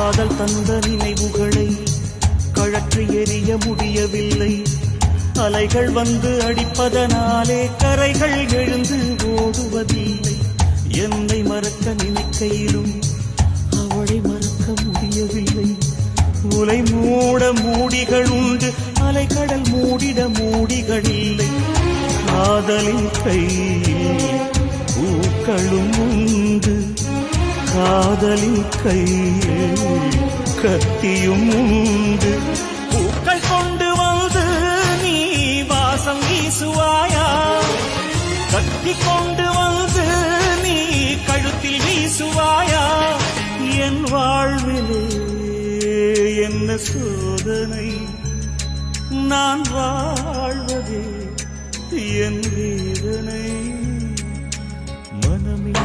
காதல் தந்த நினைவுகளை கழற்றி எறிய முடியவில்லை. அலைகள் வந்து அடிப்பதனாலே கரைகள் எழுந்து ஓடுவதில்லை. என்னை மறக்க நினைக்கையிலும் அவளை மறக்க முடியவில்லை. உலை மூட மூடிகள் உண்டு, அலைக்கடல் மூடிட மூடிகள் இல்லை. காதலின் கையில் பூக்களும் உண்டு, காதலின் கையில் கத்தியும் உண்டு. பூக்கள் கொண்டு வந்து நீ வாசம் வீசுவாயா? கத்தி கொண்டு வந்து நீ கழுத்தில் வீசுவாயா? என் வாழ்விலே என்ன சோதனை, நான் வாழ்வதே என் வேதனை. மனமே